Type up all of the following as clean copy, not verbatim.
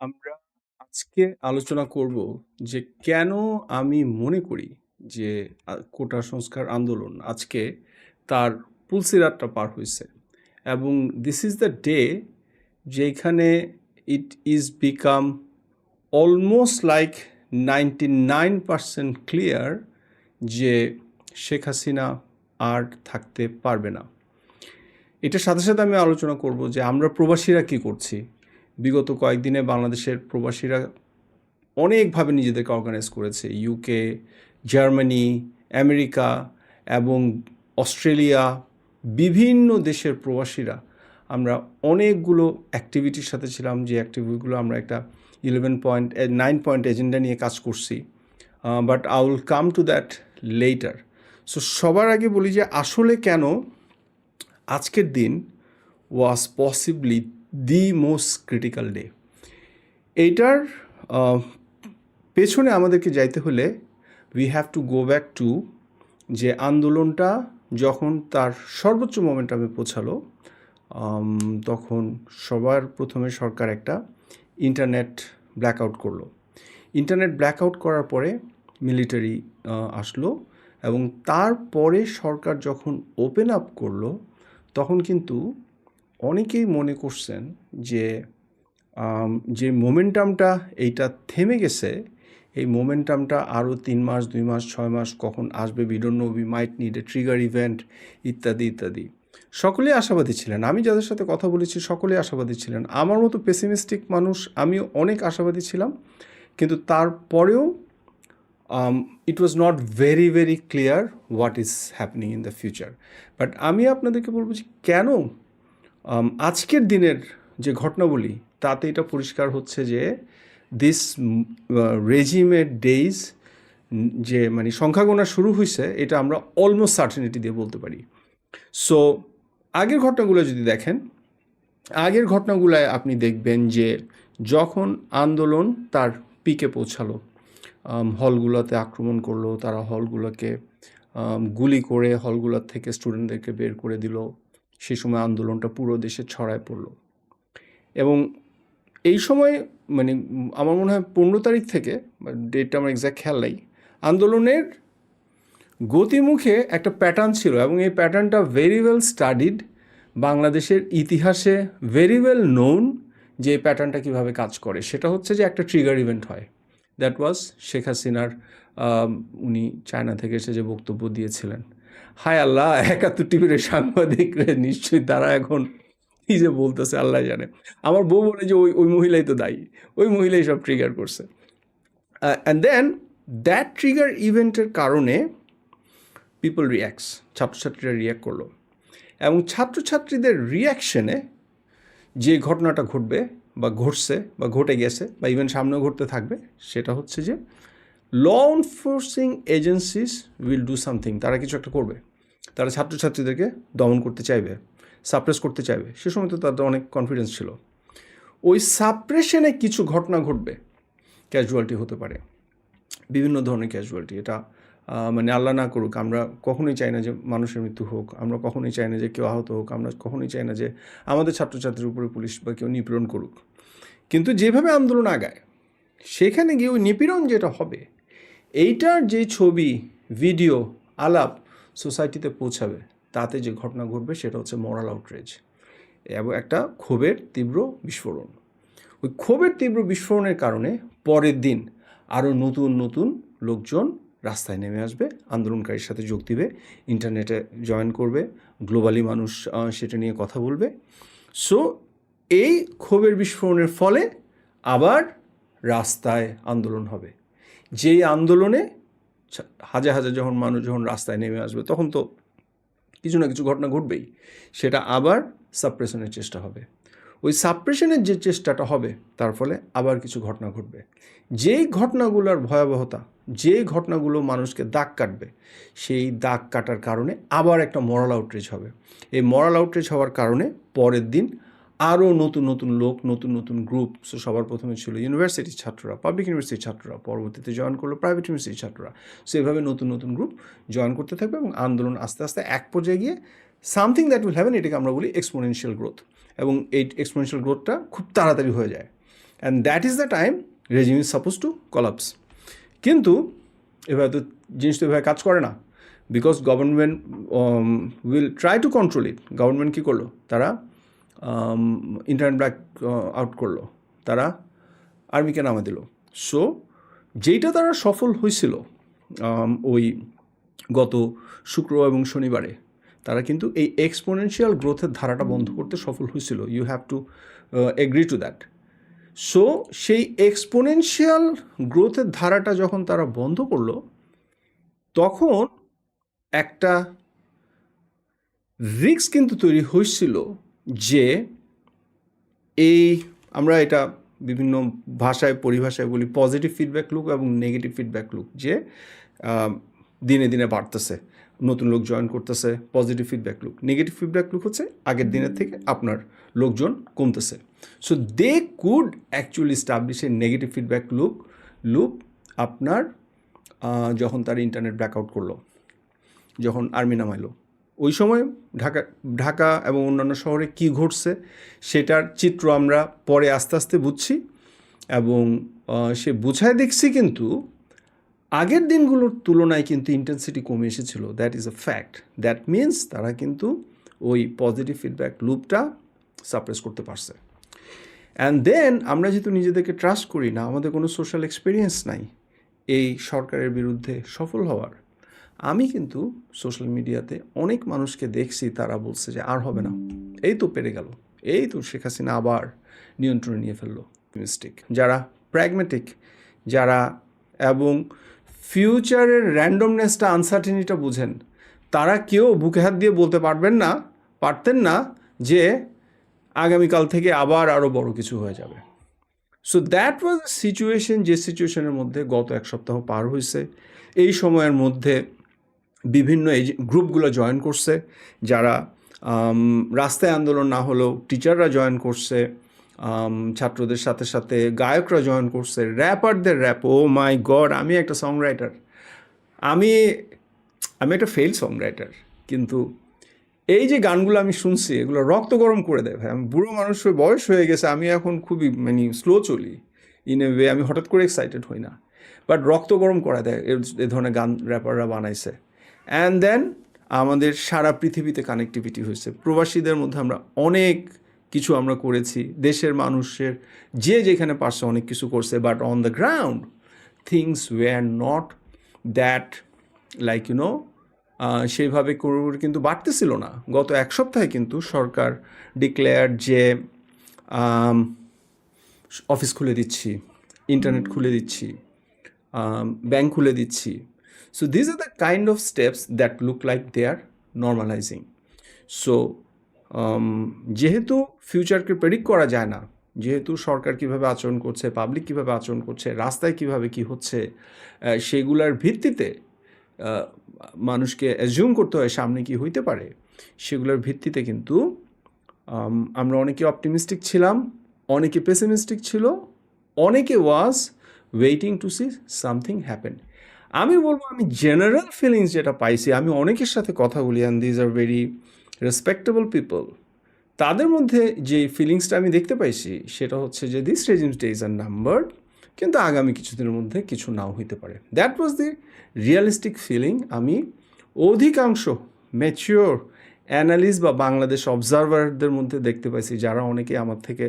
আমরা আজকে আলোচনা করব যে কেন আমি মনে করি যে কোটা সংস্কার আন্দোলন আজকে তার পুলসিরাতটা পার হয়েছে এবং দিস ইজ দ্য ডে যেখানে it is become almost like 99% clear যে শেখ হাসিনা আর থাকতে পারবে না। এটার সাথে সাথে আমি আলোচনা করব যে আমরা প্রবাসীরা কি করছি। বিগত কয়েকদিনে বাংলাদেশের প্রবাসীরা অনেকভাবে নিজেদেরকে অর্গানাইজ করেছে। ইউকে, জার্মানি, আমেরিকা এবং অস্ট্রেলিয়া, বিভিন্ন দেশের প্রবাসীরা আমরা অনেকগুলো অ্যাক্টিভিটির সাথে ছিলাম, যে অ্যাক্টিভিটিগুলো আমরা একটা 9 পয়েন্ট এজেন্ডা নিয়ে কাজ করছি। But I will come to that later. So সবার আগে বলি যে আসলে কেন আজকের দিন was possibly the most critical day. এইটার পেছনে আমাদেরকে যাইতে হলে we have to go back to যে আন্দোলনটা যখন তার সর্বোচ্চ মোমেন্টামে পৌঁছালো, তখন সবার প্রথমে সরকার একটা ইন্টারনেট ব্ল্যাকআউট করলো। ইন্টারনেট ব্ল্যাকআউট করার পরে মিলিটারি আসলো এবং তারপরে সরকার যখন ওপেন আপ করলো তখন কিন্তু অনেকেই মনে করছেন যে যে মোমেন্টামটা এইটা থেমে গেছে, এই মোমেন্টামটা আরও 3 মাস 2 মাস 6 মাস কখন আসবে, we don't no, we might need a trigger event ইত্যাদি ইত্যাদি। সকলেই আশাবাদী ছিলেন, আমি যাদের সাথে কথা বলেছি সকলেই আশাবাদী ছিলেন। আমার মতো পেসিমিস্টিক মানুষ আমিও অনেক আশাবাদী ছিলাম, কিন্তু তারপরেও it was not very very clear what is happening in the future. But আমি আপনাদেরকে বলবো যে কেন আজকের দিনের যে ঘটনাবলী তাতে এটা পরিষ্কার হচ্ছে যে দিস রেজিমের ডেইজ যে মানে সংখ্যা গোনা শুরু হয়েছে, এটা আমরা অলমোস্ট সার্টেনিটি দিয়ে বলতে পারি। সো আগের ঘটনাগুলো যদি দেখেন, আগের ঘটনাগুলায় আপনি দেখবেন যে যখন আন্দোলন তার পিকে পৌঁছালো, হলগুলোতে আক্রমণ করলো, তারা হলগুলোকে গুলি করে হলগুলোর থেকে স্টুডেন্টদেরকে বের করে দিল। সেই সময় আন্দোলনটা পুরো দেশে ছড়ায় পড়লো এবং এই সময় মানে আমার মনে হয় 15 তারিখ থেকে, ডেটটা আমার এক্স্যাক্ট খেয়াল নাই, আন্দোলনের গতিমুখে একটা প্যাটার্ন ছিল এবং এই প্যাটার্নটা ভেরি ওয়েল স্টাডিড, বাংলাদেশের ইতিহাসে ভেরি ওয়েল নোন যে এই প্যাটার্নটা কীভাবে কাজ করে। সেটা হচ্ছে যে একটা ট্রিগার ইভেন্ট হয়, দ্যাট ওয়াজ শেখ হাসিনার উনি চায়না থেকে এসে যে বক্তব্য দিয়েছিলেন। হায় আল্লাহ, 71 টিভির সাংবাদিকরা নিশ্চয়ই তারা এখন কী যে বলতেছে আল্লাহ জানে। আমার বউ বলে যে ওই ওই মহিলাই তো দায়ী, ওই মহিলাই সব ট্রিগার করছে। অ্যান্ড দেন দ্যাট ট্রিগার ইভেন্টের কারণে পিপল রিয়াক্টস, ছাত্রছাত্রীরা রিয়াক্ট করলো এবং ছাত্রছাত্রীদের রিয়াকশনে যে ঘটনাটা ঘটবে বা ঘটছে বা ঘটে গেছে বা ইভেন সামনেও ঘটতে থাকবে, সেটা হচ্ছে যে law enforcing agencies will do something. তারা কিছু একটা করবে, তারা ছাত্রছাত্রীদেরকে দমন করতে চাইবে, সাপ্রেস করতে চাইবে। সে সময় তো তাদের অনেক কনফিডেন্স ছিল। ওই সাপ্রেশনে কিছু ঘটনা ঘটবে, ক্যাজুয়ালিটি হতে পারে, বিভিন্ন ধরনের ক্যাজুয়ালিটি। এটা মানে আল্লাহ না করুক, আমরা কখনোই চাই না যে মানুষের মৃত্যু হোক, আমরা কখনোই চাই না যে কেউ আহত হোক, আমরা কখনোই চাই না যে আমাদের ছাত্রছাত্রীর উপরে পুলিশ বা কেউ নিপীড়ন করুক। কিন্তু যেভাবে আন্দোলন আগায় সেখানে গিয়ে ওই নিপীড়ন যেটা হবে, এইটার যে ছবি, ভিডিও, আলাপ সোসাইটিতে পৌঁছাবে, তাতে যে ঘটনা ঘটবে সেটা হচ্ছে মোরাল আউটরেজ এবং একটা ক্ষোভের তীব্র বিস্ফোরণ। ওই ক্ষোভের তীব্র বিস্ফোরণের কারণে পরের দিন আরও নতুন নতুন লোকজন রাস্তায় নেমে আসবে, আন্দোলনকারীর সাথে যোগ দিবে, ইন্টারনেটে জয়েন করবে, গ্লোবালি মানুষ সেটা নিয়ে কথা বলবে। সো এই ক্ষোভের বিস্ফোরণের ফলে আবার রাস্তায় আন্দোলন হবে। যেই আন্দোলনে হাজার হাজার যখন মানুষ যখন রাস্তায় নেমে আসবে, তখন তো কিছু না কিছু ঘটনা ঘটবেই, সেটা আবার সাপ্রেশনের চেষ্টা হবে। ওই সাপ্রেশনের যে চেষ্টাটা হবে তার ফলে আবার কিছু ঘটনা ঘটবে। যেই ঘটনাগুলোর ভয়াবহতা, যে ঘটনাগুলো মানুষকে দাগ কাটবে, সেই দাগ কাটার কারণে আবার একটা মরাল আউটরিচ হবে। এই মরাল আউটরিচ হওয়ার কারণে পরের দিন আরও নতুন নতুন লোক, নতুন নতুন গ্রুপ। সো সবার প্রথমে ছিল ইউনিভার্সিটির ছাত্ররা, পাবলিক ইউনিভার্সিটির ছাত্ররা, পরবর্তীতে জয়েন করলো প্রাইভেট ইউনিভার্সিটির ছাত্ররা। সো এভাবে নতুন নতুন গ্রুপ জয়েন করতে থাকবে এবং আন্দোলন আস্তে আস্তে এক পর্যায়ে গিয়ে সামথিং দ্যাট উইল হ্যাভেন, এটাকে আমরা বলি এক্সপোনেনশিয়াল গ্রোথ। এবং এই এক্সপোনেনশিয়াল গ্রোথটা খুব তাড়াতাড়ি হয়ে যায় and that is the time regime is suppose to collapse. কিন্তু এভাবে তো জিনিস তো এভাবে কাজ করে না, because government will try to control it. Government কী করলো, তারা ইন্টারনেট ব্ল্যাক আউট করলো, তারা আর্মিকে নামা দিল। সো যেইটা তারা সফল হয়েছিল ওই গত শুক্র এবং শনিবারে, তারা কিন্তু এই এক্সপোনেনশিয়াল গ্রোথের ধারাটা বন্ধ করতে সফল হয়েছিল। You have to agree to that. So সেই এক্সপোনেনশিয়াল গ্রোথের ধারাটা যখন তারা বন্ধ করলো, তখন একটা রিস্ক কিন্তু তৈরি হয়েছিল যে এই, আমরা এটা বিভিন্ন ভাষায় পরিভাষায় বলি পজিটিভ ফিডব্যাক লুপ এবং নেগেটিভ ফিডব্যাক লুপ, যে দিনে দিনে বাড়তেছে, নতুন লোক জয়েন করতেছে, positive feedback loop. Negative feedback loop হচ্ছে আগের দিনের থেকে আপনার লোকজন কমতেছে। So they could actually establish a negative feedback loop আপনার যখন তার ইন্টারনেট ব্ল্যাকআউট করলো, যখন আর্মি নামাইলো, ওই সময় ঢাকা এবং অন্যান্য শহরে কি ঘটছে সেটার চিত্র আমরা পরে আস্তে আস্তে বুঝছি, এবং সে বুঝায় দেখছি কিন্তু আগের দিনগুলোর তুলনায় কিন্তু ইন্টেন্সিটি কমে এসেছিলো। That is a fact. That means তারা কিন্তু ওই পজিটিভ ফিডব্যাক লুপটা সাপ্রেস করতে পারছে। অ্যান্ড দেন আমরা যেহেতু নিজেদেরকে ট্রাস্ট করি না, আমাদের কোনো সোশ্যাল এক্সপিরিয়েন্স নাই এই সরকারের বিরুদ্ধে সফল হওয়ার, আমি কিন্তু সোশ্যাল মিডিয়াতে অনেক মানুষকে দেখছি, তারা বলছে যে আর হবে না, এই তো পেরে গেল, এই তো শেখ হাসিনা আবার নিয়ন্ত্রণে নিয়ে ফেললো। মিস্টেক যারা প্র্যাগমেটিক, যারা এবং ফিউচারের র্যান্ডমনেসটা, আনসার্টেনিটা বুঝেন, তারা কেউ বুকে হাত দিয়ে বলতে পারতেন না যে আগামীকাল থেকে আবার আরও বড় কিছু হয়ে যাবে। So that was a situation, যে সিচুয়েশনের মধ্যে গত এক সপ্তাহ পার হয়েছে। এই সময়ের মধ্যে বিভিন্ন এই গ্রুপগুলো জয়েন করছে, যারা রাস্তায় আন্দোলন না হলেও টিচাররা জয়েন করছে, ছাত্রদের সাথে সাথে গায়করা জয়েন করছে, র্যাপারদের র্যাপ। ও মাই গড, আমি একটা সং রাইটার, আমি একটা ফেইল সং রাইটার, কিন্তু এই যে গানগুলো আমি শুনছি এগুলো রক্ত গরম করে দেয় ভাই। আমি বুড়ো মানুষ হয়ে, বয়স হয়ে গেছে, আমি এখন খুবই স্লো চলি ইন এ ওয়ে, আমি হঠাৎ করে এক্সাইটেড হই না, বাট রক্ত গরম করে দেয় এ ধরনের গান র্যাপাররা বানাইছে। অ্যান্ড দেন আমাদের সারা পৃথিবীতে কানেক্টিভিটি হয়েছে, প্রবাসীদের মধ্যে আমরা অনেক কিছু আমরা করেছি, দেশের মানুষের যে যেখানে পারছে অনেক কিছু করছে, but on the ground things wire not that like সেইভাবে করে কিন্তু বাড়তেছিল না। গত এক সপ্তাহে কিন্তু সরকার ডিক্লেয়ার যে অফিস খুলে দিচ্ছি, ইন্টারনেট খুলে দিচ্ছি, ব্যাংক খুলে দিচ্ছি। So this are the kind of steps that look like they are normalizing. So যেহেতু ফিউচারকে প্রেডিক্ট করা যায় না, যেহেতু সরকার কীভাবে আচরণ করছে, পাবলিক কীভাবে আচরণ করছে, রাস্তায় কীভাবে কী হচ্ছে, সেগুলার ভিত্তিতে মানুষকে অ্যাজিউম করতে হয় সামনে কি হইতে পারে, সেগুলোর ভিত্তিতে কিন্তু আমরা অনেকে অপটিমিস্টিক ছিলাম, অনেকে পেসিমিস্টিক ছিল, অনেকে was waiting to see something happen. আমি বলবো আমি জেনারেল ফিলিংস যেটা পাইছি, আমি অনেকের সাথে কথা বলি, and these are very respectable people, তাদের মধ্যে যে ফিলিংসটা আমি দেখতে পাইছি সেটা হচ্ছে যে this regime days are numbered, কিন্তু আগামী কিছুদিনের মধ্যে কিছু নাও হইতে পারে। That was the realistic feeling আমি অধিকাংশ ম্যাচিওর অ্যানালিস্ট বা বাংলাদেশ অবজারভারদের মধ্যে দেখতে পাইছি, যারা অনেকে আমার থেকে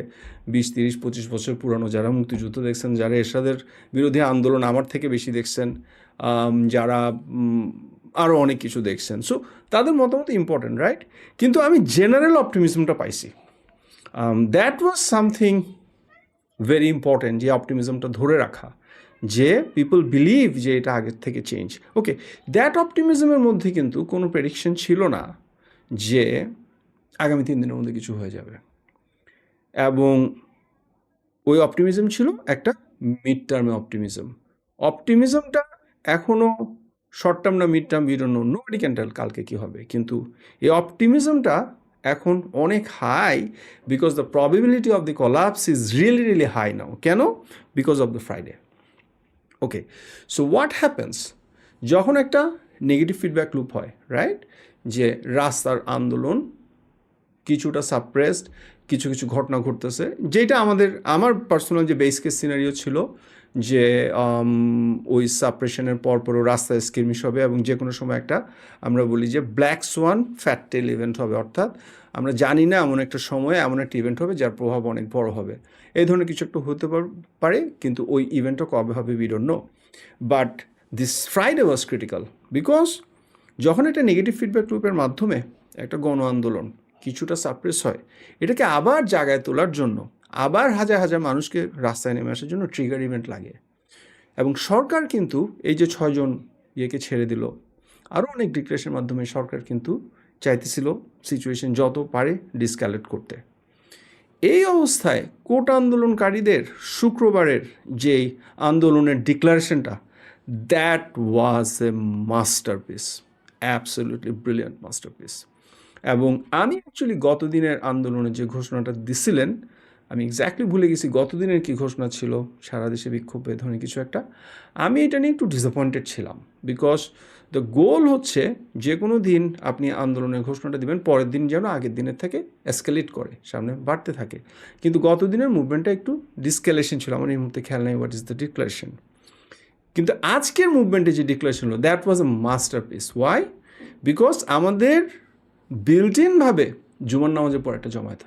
20, 30, 25 বছর পুরানো, যারা মুক্তিযুদ্ধ দেখছেন, যারা এরশাদের বিরোধী আন্দোলন আমার থেকে বেশি দেখছেন, যারা আরও অনেক কিছু দেখছেন। সো তাদের মতামত ইম্পর্টেন্ট, রাইট? কিন্তু আমি জেনারেল অপটিমিজমটা পাইছি। That was something very important, যে অপটিমিজমটা ধরে রাখা, যে পিপল বিলিভ যে এটা আগের থেকে চেঞ্জ। ওকে, দ্যাট অপটিমিজমের মধ্যে কিন্তু কোনো প্রেডিকশন ছিল না যে আগামী 3 দিনের মধ্যে কিছু হয়ে যাবে, এবং ওই অপটিমিজম ছিল একটা মিড টার্মে অপটিমিজম। অপটিমিজমটা এখনও শর্ট টার্ম না mid term, we don't know, nobody can tell কালকে কী হবে, কিন্তু এই অপটিমিজমটা এখন অনেক high, because the probability of the collapse is really really high now. কেন? Because of the Friday. Okay, so what happens যখন একটা নেগেটিভ ফিডব্যাক লুপ হয়, রাইট? যে রাস্তার আন্দোলন কিছুটা সাপ্রেসড, কিছু কিছু ঘটনা ঘটতেছে, যেটা আমার পার্সোনাল যে বেস কেস সিনারিও ছিল যে ওই সাপ্রেশনের পরপরও রাস্তায় স্কিরমিশ হবে এবং যে কোনো সময় একটা আমরা বলি যে ব্ল্যাক সোয়ান ফ্যাট টেল ইভেন্ট হবে, অর্থাৎ আমরা জানি না এমন একটা সময়ে এমন একটা ইভেন্ট হবে যার প্রভাব অনেক বড় হবে। এই ধরনের কিছু একটা হতে পারে, কিন্তু ওই ইভেন্টটা কবে হবে we don't no. But this Friday was critical because যখন একটা নেগেটিভ ফিডব্যাক লুপের মাধ্যমে একটা গণ আন্দোলন কিছুটা সাপ্রেস হয়, এটাকে আবার জায়গায় তোলার জন্য আবার হাজার হাজার মানুষকে রাস্তায় নেমে আসার জন্য ট্রিগার ইভেন্ট লাগে। এবং সরকার কিন্তু এই যে 6 জন ইয়েকে ছেড়ে দিল, আরও অনেক ডিক্লারেশনের মাধ্যমে সরকার কিন্তু চাইতেছিল সিচুয়েশন যত পারে ডিসক্যালেট করতে। এই অবস্থায় কোটা আন্দোলনকারীদের শুক্রবারের যেই আন্দোলনের ডিক্লারেশনটা, that was a masterpiece, absolutely brilliant masterpiece. এবং আমি অ্যাকচুয়ালি গতদিনের আন্দোলনের যে ঘোষণাটা দিছিলেন, আমি এক্স্যাক্টলি ভুলে গেছি গতদিনের কী ঘোষণা ছিল, সারা দেশে বিক্ষোভ এ ধরনের কিছু একটা। আমি এটা নিয়ে একটু ডিসঅ্যাপয়েন্টেড ছিলাম বিকজ দ্য গোল হচ্ছে যে কোনো দিন আপনি আন্দোলনের ঘোষণাটা দিবেন, পরের দিন যেন আগের দিনের থেকে এসকেলেট করে সামনে বাড়তে থাকে। কিন্তু গতদিনের মুভমেন্টটা একটু ডিসকেলেশন ছিল, আমার এই মুহূর্তে খেয়াল নেই হোয়াট ইজ দ্য ডিক্লারেশন। কিন্তু আজকের মুভমেন্টে যে ডিক্লারেশন হলো, that was a masterpiece. Why? Because আমাদের বিল্ট ইনভাবে জুমার নামাজের পর একটা জমায়েত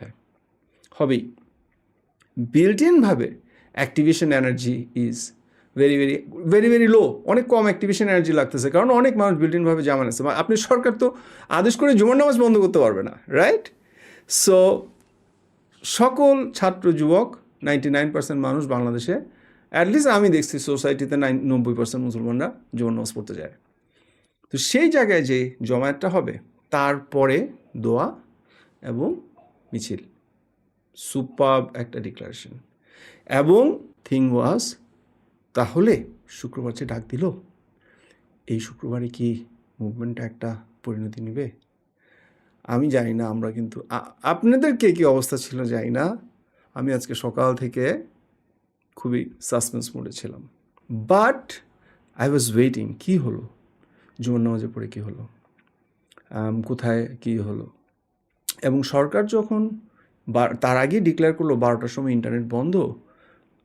হবেই। বিল্ট ইনভাবে activation energy is very very very very low, অনেক কম অ্যাক্টিভেশন এনার্জি লাগতেছে, কারণ অনেক মানুষ বিল্ট ইনভাবে জামান আছে। আপনি সরকার তো আদেশ করে জুমার নামাজ বন্ধ করতে পারবে না, রাইট? সো সকল ছাত্র যুবক 99% মানুষ বাংলাদেশে, অ্যাটলিস্ট আমি দেখছি সোসাইটিতে 90% মুসলমানরা জুমার নামাজ পড়তে যায়। তো সেই জায়গায় যে জমায়েতটা হবে, তারপরে দোয়া এবং মিছিল, সুপার একটা ডিক্লারেশন। এবং থিং ওয়াজ, তাহলে শুক্রবার যে ডাক দিল, এই শুক্রবারে কি মুভমেন্টটা একটা পরিণতি নেবে? আমি জানি না। আমরা কিন্তু আপনাদের কী অবস্থা ছিল জানি না। আমি আজকে সকাল থেকে খুবই সাসপেন্স মোডে ছিলাম। বাট আই ওয়াজ ওয়েটিং, কী হলো, জুমার নামাজের পরে কী হলো, কোথায় কী হলো। এবং সরকার যখন তার আগে ডিক্লেয়ার করলো 12টার সময় ইন্টারনেট বন্ধ,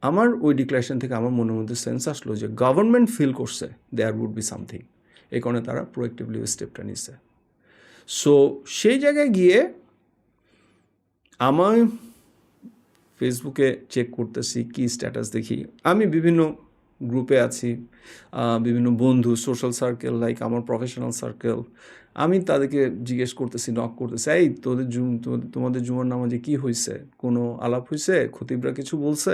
আমার ওই ডিক্লারেশন থেকে আমার মনের মধ্যে সেন্স আসলো যে গভর্নমেন্ট ফিল করছে দেয়ার উড বি সামথিং, এই কারণে তারা প্রোয়েক্টিভলি ওই স্টেপটা নিচ্ছে। সো সেই জায়গায় গিয়ে আমার ফেসবুকে চেক করতেছি কী স্ট্যাটাস দেখি, আমি বিভিন্ন গ্রুপে আছি, বিভিন্ন বন্ধু, সোশ্যাল সার্কেল, লাইক আমার প্রফেশনাল সার্কেল, আমি তাদেরকে জিজ্ঞেস করতেছি, নক করতেছি, এই তোমাদের জুমার নামাজে কী হয়েছে, কোনো আলাপ হয়েছে, খতিবরা কিছু বলছে?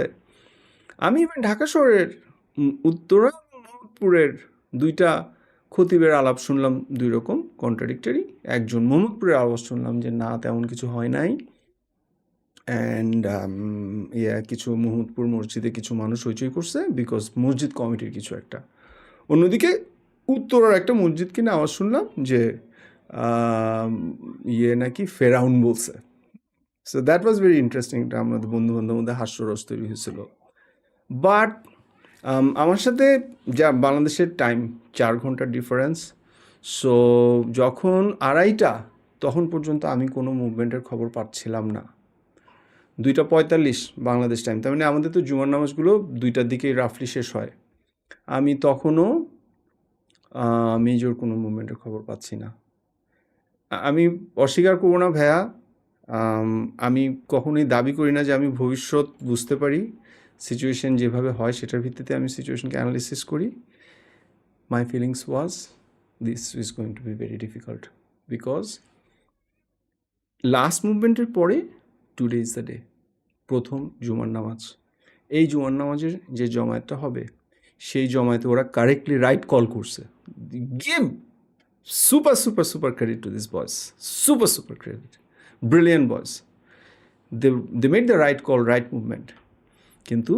আমি ইভেন ঢাকা শহরের উত্তরা মোহাম্মদপুরের 2টা খতিবের আলাপ শুনলাম, 2 রকম কন্ট্রাডিক্টরি। একজন মোহাম্মদপুরের আওয়াজ শুনলাম যে না তেমন কিছু হয় নাই, অ্যান্ড কিছু মোহাম্মদপুর মসজিদে কিছু মানুষ হইচই করছে বিকজ মসজিদ কমিটির কিছু একটা। অন্যদিকে উত্তরার একটা মসজিদ কিনা আওয়াজ শুনলাম যে নাকি ফেরাউন বলছে। So that was very interesting. এটা আমাদের বন্ধুবান্ধবের মধ্যে হাস্যরস তৈরি হয়েছিল। বাট আমার সাথে যা বাংলাদেশের টাইম 4 ঘন্টার ডিফারেন্স, সো যখন 2:30 তখন পর্যন্ত আমি কোনো মুভমেন্টের খবর পাচ্ছিলাম না। 2:45 বাংলাদেশ টাইম, তার মানে আমাদের তো জুমার নামাজগুলো 2টার দিকেই রাফলি শেষ হয়। আমি তখনও মেজর কোনো মুভমেন্টের খবর পাচ্ছি না। আমি অস্বীকার করবো না ভাইয়া, আমি কখনোই দাবি করি না যে আমি ভবিষ্যৎ বুঝতে পারি। সিচুয়েশন যেভাবে হয় সেটার ভিত্তিতে আমি সিচুয়েশনকে অ্যানালিসিস করি। My feelings was this is going to be very difficult because last মুভমেন্টের পরে টুডে ইজ দ্য ডে, প্রথম জুমার নামাজ। এই জুমার নামাজের যে জমায়েতটা হবে, সেই জমায়েতে ওরা কারেক্টলি রাইট কল করছে। Give super super super credit to this boys, super super credit, brilliant boys. They made the right call, right movement. কিন্তু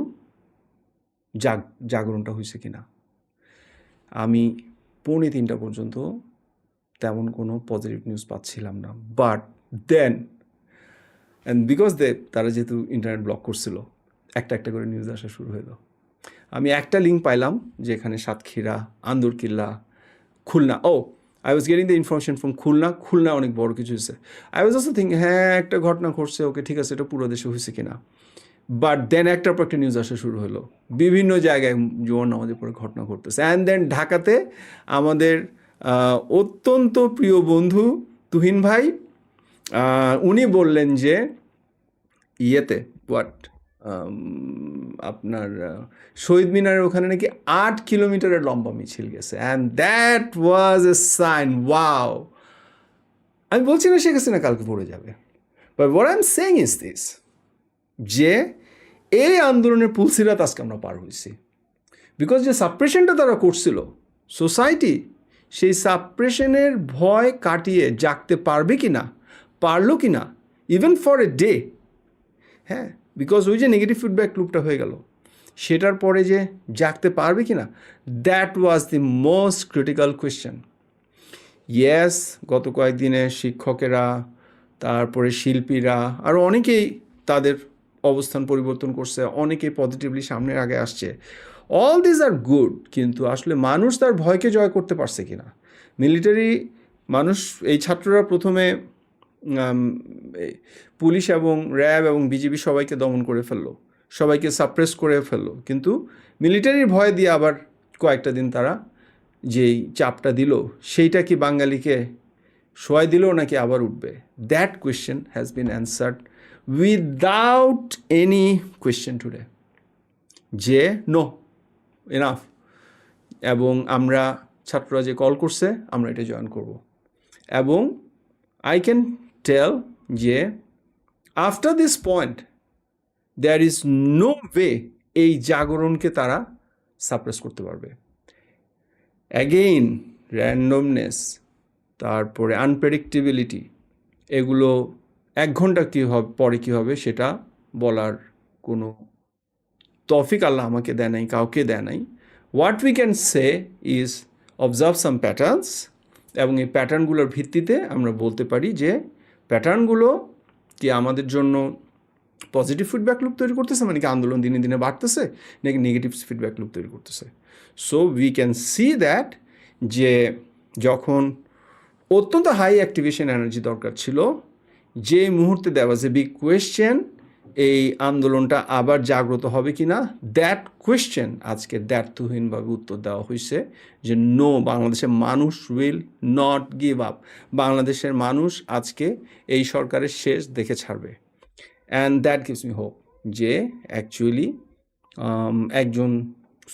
জাগরণটা হয়েছে কি না, আমি 2:45 পর্যন্ত তেমন কোনো পজিটিভ নিউজ পাচ্ছিলাম না। বাট দেন অ্যান্ড বিকজ তারা যেহেতু ইন্টারনেট ব্লক করছিল, একটা একটা করে নিউজ আসা শুরু হলো। আমি একটা লিঙ্ক পাইলাম যেখানে Satkhira, Andarkilla, Khulna, I was getting the information from Khulna অনেক বড় কিছু হয়েছে। আই ওয়াজ অলসো থিঙ্কিং হ্যাঁ একটা ঘটনা ঘটছে, ওকে ঠিক আছে, এটা পুরো দেশে হয়েছে কিনা। বাট দেন একটার পর একটা নিউজ আসা শুরু হলো, বিভিন্ন জায়গায় জোয়ার নামাজের পরে ঘটনা ঘটতেছে। অ্যান্ড দেন ঢাকাতে আমাদের অত্যন্ত প্রিয় বন্ধু তুহিন ভাই, উনি বললেন যে ইয়েতে আপনার শহীদ মিনারের ওখানে নাকি 8 কিলোমিটারের লম্বা মিছিল গেছে। And that was a sign, wow. আমি বলছি না শেখ হাসিনা কালকে পড়ে যাবে, but what I am saying is this, যে এই আন্দোলনের পুলসিরাত আজকে আমরা পার হয়েছি। বিকজ যে সাপ্রেশনটা তারা করছিল সোসাইটি, সেই সাপ্রেশনের ভয় কাটিয়ে জাগতে পারবে কি না, পারলো কি না, ইভেন ফর এ ডে। হ্যাঁ, বিকজ ওই যে নেগেটিভ ফিডব্যাক লুপটা হয়ে গেল, সেটার পরে যে জাগতে পারবে কি না, that was the most critical question. Yes, গত কয়েকদিনে শিক্ষকেরা, তারপরে শিল্পীরা, আরও অনেকেই তাদের অবস্থান পরিবর্তন করছে, অনেকেই পজিটিভলি সামনের আগে আসছে। অল দিস আর গুড, কিন্তু আসলে মানুষ তার ভয়কে জয় করতে পারছে কি না। মিলিটারি মানুষ, এই ছাত্ররা প্রথমে পুলিশ এবং র্যাব এবং বিজিবি সবাইকে দমন করে ফেললো, সবাইকে সাপ্রেস করে ফেললো, কিন্তু মিলিটারির ভয় দিয়ে আবার কয়েকটা দিন তারা যেই চাপটা দিল, সেইটা কি বাঙালিকে শোয়াই দিল নাকি আবার উঠবে? That question has been answered without any question today, যে নো, এনাফ। এবং আমরা ছাত্ররা যে কল করছে, আমরা এটা জয়েন করব। এবং আই ক্যান টেল যে after this point there is no way এই জাগরণকে তারা সাপ্রেস করতে পারবে। অ্যাগেইন র্যান্ডমনেস, তারপরে আনপ্রেডিক্টেবিলিটি, এগুলো 1 ঘন্টা কী হবে, পরে কী হবে সেটা বলার কোনো তৌফিক আল্লাহ আমাকে দেয় নাই, কাউকে দেয় নাই। What we can say is observe some patterns, এবং এই প্যাটার্নগুলোর ভিত্তিতে আমরা বলতে পারি যে প্যাটার্নগুলো কি আমাদের জন্য পজিটিভ ফিডব্যাক লুপ তৈরি করতেছে, মানে কি আন্দোলন দিনে দিনে বাড়তেছে, নাকি নেগেটিভ ফিডব্যাক লুপ তৈরি করতেছে। So we can see that যে যখন অত্যন্ত হাই অ্যাক্টিভেশন এনার্জি দরকার ছিল, যে মুহূর্তে দেওয়া ওয়াজ এ বিগ কোয়েশ্চেন এই আন্দোলনটা আবার জাগ্রত হবে কি না, দ্যাট কোয়েশ্চেন আজকে দ্ব্যর্থহীনভাবে উত্তর দেওয়া হয়েছে যে নো, বাংলাদেশের মানুষ উইল নট গিভ আপ। বাংলাদেশের মানুষ আজকে এই সরকারের শেষ দেখে ছাড়বে। And that gives me hope যে অ্যাকচুয়ালি একজন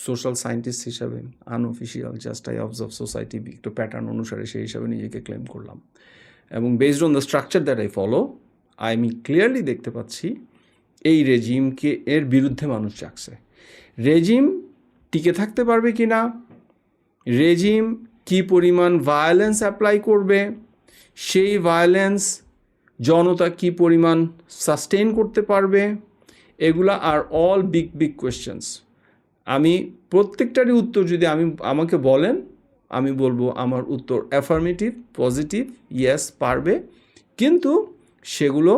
সোশ্যাল সায়েন্টিস্ট হিসাবে unofficial just I observe society একটু প্যাটার্ন অনুসারে সেই হিসাবে নিজেকে ক্লেম করলাম। এবং based on the structure that I follow, আমি ক্লিয়ারলি দেখতে পাচ্ছি এই রেজিমকে এর বিরুদ্ধে মানুষ জাগছে। রেজিম টিকে থাকতে পারবে কি না, রেজিম কী পরিমাণ ভায়োলেন্স অ্যাপ্লাই করবে, সেই ভায়োলেন্স জনতা কী পরিমাণ সাস্টেইন করতে পারবে, এগুলা আর অল বিগ বিগ কোয়েশ্চেন্স। আমি প্রত্যেকটারই উত্তর যদি আমাকে বলেন, আমি বলবো আমার উত্তর অ্যাফার্মেটিভ, পজিটিভ, ইয়েস পারবে। কিন্তু সেগুলো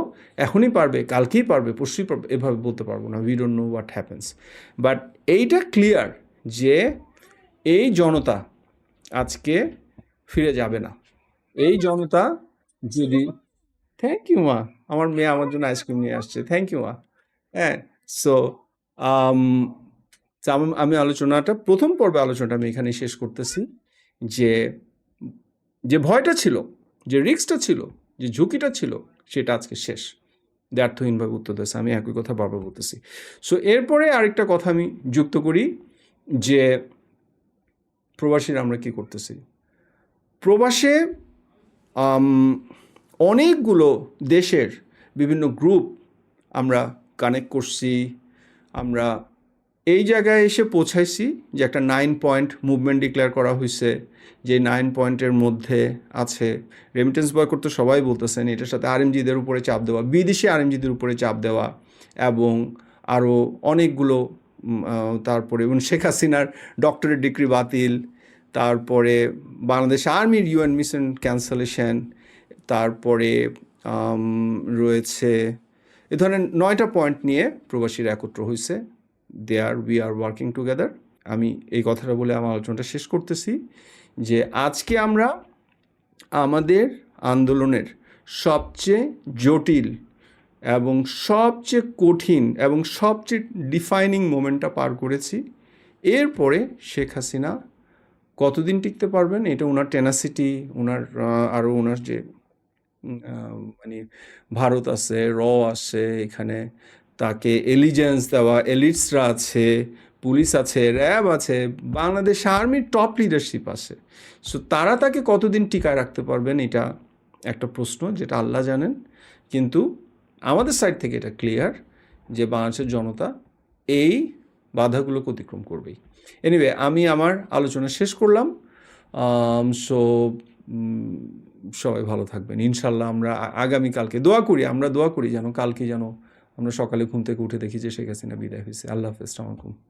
এখনই পারবে, কালকেই পারবে, পরশুই পারবে, এভাবে বলতে পারবো না। We don't know what happens. But এইটা ক্লিয়ার যে এই জনতা আজকে ফিরে যাবে না। এই জনতা যদি, থ্যাংক ইউ মা, আমার মেয়ে আমার জন্য আইসক্রিম নিয়ে আসছে, থ্যাংক ইউ মা। হ্যাঁ, সো আমি আলোচনাটা, প্রথম পর্বে আলোচনাটা আমি এখানেই শেষ করতেছি। যে যে ভয়টা ছিল, যে রিস্কটা ছিল, যে ঝুঁকিটা ছিল, সেটা আজকে শেষ। দ্ব্যর্থহীনভাবে উত্তর দিয়েছে, আমি একই কথা বারবার বলতেছি। সো এরপরে আরেকটা কথা আমি যুক্ত করি যে প্রবাসীরা আমরা কী করতেছি। প্রবাসে অনেকগুলো দেশের বিভিন্ন গ্রুপ আমরা কানেক্ট করছি, আমরা এই জায়গায় এসে পৌঁছাইছি যে একটা 9 পয়েন্ট মুভমেন্ট ডিক্লেয়ার করা হয়েছে। যে 9 পয়েন্টের মধ্যে আছে রেমিটেন্স বয়কট, তো সবাই বলতেছেন, এটার সাথে আরএমজিদের উপরে চাপ দেওয়া, বিদেশি আরএমজিদের উপরে চাপ দেওয়া, এবং আরও অনেকগুলো, তারপরে শেখ হাসিনার ডক্টরেট ডিগ্রি বাতিল, তারপরে বাংলাদেশ আর্মির ইউএন মিশন ক্যান্সেলেশন, তারপরে রয়েছে এ ধরনের 9টা পয়েন্ট নিয়ে প্রবাসীরা একত্র হয়েছে। We are working together. আমি এই কথাটা বলে আমার আলোচনাটা শেষ করতেছি যে আজকে আমরা আমাদের আন্দোলনের সবচেয়ে জটিল এবং সবচেয়ে কঠিন এবং সবচেয়ে ডিফাইনিং মোমেন্টটা পার করেছি। এরপরে শেখ হাসিনা কতদিন টিকতে পারবেন, এটা ওনার টেনাসিটি, ওনার আরও ওনার যে মানে ভারত আছে, আছে এখানে, তাকে এলিজেন্স দেওয়া এলিটসরা আছে, পুলিশ আছে, র্যাব আছে, বাংলাদেশ আর্মির টপ লিডারশিপ আছে। সো তারা তাকে কতদিন টিকায় রাখতে পারবেন, এটা একটা প্রশ্ন, যেটা আল্লাহ জানেন। কিন্তু আমাদের সাইড থেকে এটা ক্লিয়ার যে বাংলাদেশের জনতা এই বাধাগুলোকে অতিক্রম করবেই। এনিওয়ে, আমি আমার আলোচনা শেষ করলাম। সো সবাই ভালো থাকবেন ইনশাল্লাহ। আমরা আগামীকালকে দোয়া করি যেন কালকে যেন আমরা সকালে ঘুম থেকে উঠে দেখি যে শেখ হাসিনা বিদায় হয়েছে। আল্লাহ হাফেজ, আসসালামু আলাইকুম।